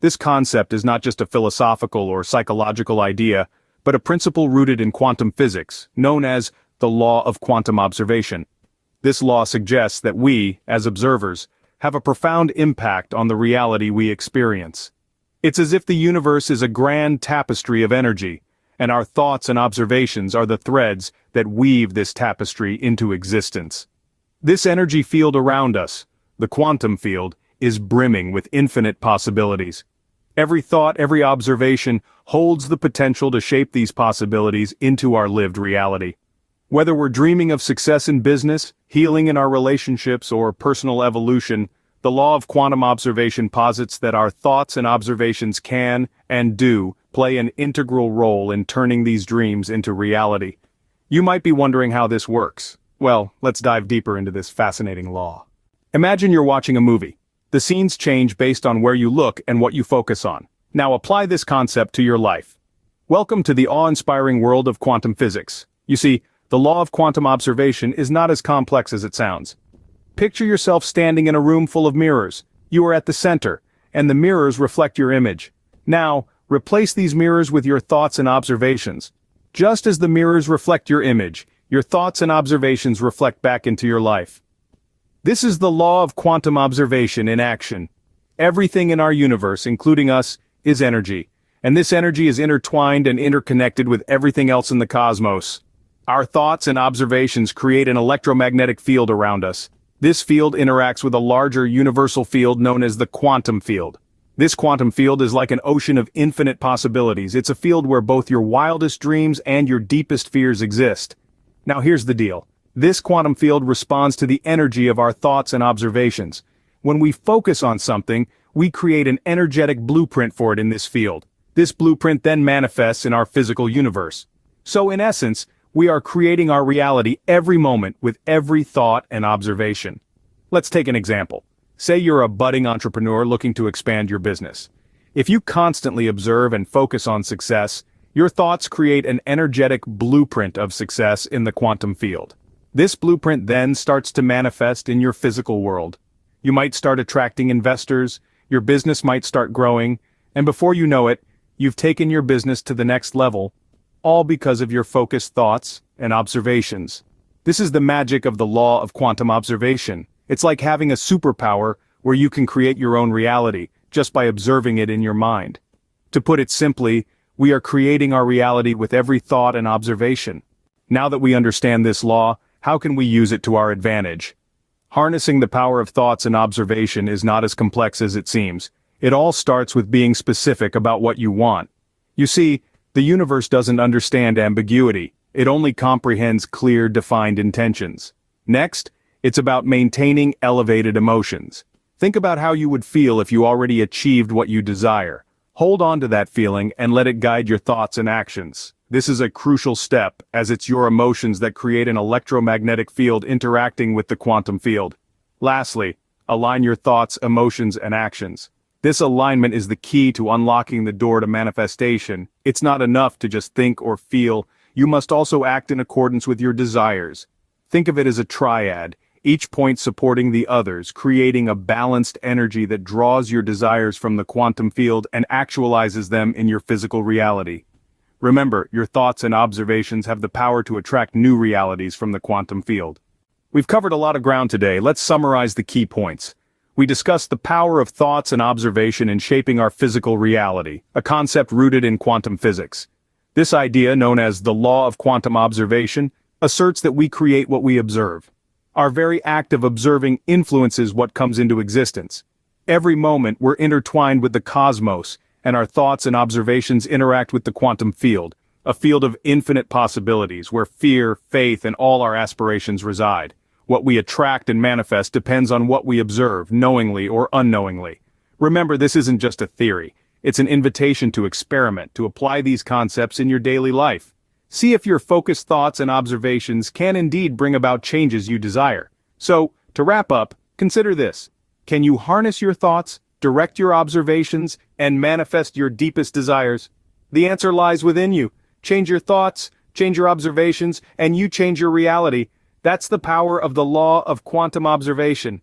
This concept is not just a philosophical or psychological idea, but a principle rooted in quantum physics, known as the law of quantum observation. This law suggests that we, as observers, have a profound impact on the reality we experience. It's as if the universe is a grand tapestry of energy, and our thoughts and observations are the threads that weave this tapestry into existence. This energy field around us, the quantum field, is brimming with infinite possibilities. Every thought, every observation holds the potential to shape these possibilities into our lived reality. Whether we're dreaming of success in business, healing in our relationships, or personal evolution, the law of quantum observation posits that our thoughts and observations can, and do, play an integral role in turning these dreams into reality. You might be wondering how this works. Well, let's dive deeper into this fascinating law. Imagine you're watching a movie. The scenes change based on where you look and what you focus on. Now apply this concept to your life. Welcome to the awe-inspiring world of quantum physics. You see, the law of quantum observation is not as complex as it sounds. Picture yourself standing in a room full of mirrors. You are at the center, and the mirrors reflect your image. Now, replace these mirrors with your thoughts and observations. Just as the mirrors reflect your image, your thoughts and observations reflect back into your life. This is the law of quantum observation in action. Everything in our universe, including us, is energy, and this energy is intertwined and interconnected with everything else in the cosmos. Our thoughts and observations create an electromagnetic field around us. This field interacts with a larger universal field known as the quantum field. This quantum field is like an ocean of infinite possibilities. It's a field where both your wildest dreams and your deepest fears exist. Now here's the deal. This quantum field responds to the energy of our thoughts and observations. When we focus on something, we create an energetic blueprint for it in this field. This blueprint then manifests in our physical universe. So in essence, we are creating our reality every moment with every thought and observation. Let's take an example. Say you're a budding entrepreneur looking to expand your business. If you constantly observe and focus on success, your thoughts create an energetic blueprint of success in the quantum field. This blueprint then starts to manifest in your physical world. You might start attracting investors, your business might start growing, and before you know it, you've taken your business to the next level, all because of your focused thoughts and observations. This is the magic of the law of quantum observation. It's like having a superpower where you can create your own reality just by observing it in your mind. To put it simply, we are creating our reality with every thought and observation. Now that we understand this law, how can we use it to our advantage? Harnessing the power of thoughts and observation is not as complex as it seems. It all starts with being specific about what you want. You see, the universe doesn't understand ambiguity. It only comprehends clear, defined intentions. Next, it's about maintaining elevated emotions. Think about how you would feel if you already achieved what you desire. Hold on to that feeling and let it guide your thoughts and actions. This is a crucial step, as it's your emotions that create an electromagnetic field interacting with the quantum field. Lastly, align your thoughts, emotions, and actions. This alignment is the key to unlocking the door to manifestation. It's not enough to just think or feel. You must also act in accordance with your desires. Think of it as a triad, each point supporting the others, creating a balanced energy that draws your desires from the quantum field and actualizes them in your physical reality. Remember, your thoughts and observations have the power to attract new realities from the quantum field. We've covered a lot of ground today. Let's summarize the key points. We discussed the power of thoughts and observation in shaping our physical reality, a concept rooted in quantum physics. This idea, known as the law of quantum observation, asserts that we create what we observe. Our very act of observing influences what comes into existence. Every moment we're intertwined with the cosmos, and our thoughts and observations interact with the quantum field, a field of infinite possibilities where fear, faith, and all our aspirations reside. What we attract and manifest depends on what we observe, knowingly or unknowingly. Remember, this isn't just a theory. It's an invitation to experiment, to apply these concepts in your daily life. See if your focused thoughts and observations can indeed bring about changes you desire. So, to wrap up, consider this. Can you harness your thoughts, direct your observations, and manifest your deepest desires? The answer lies within you. Change your thoughts, change your observations, and you change your reality. That's the power of the law of quantum observation.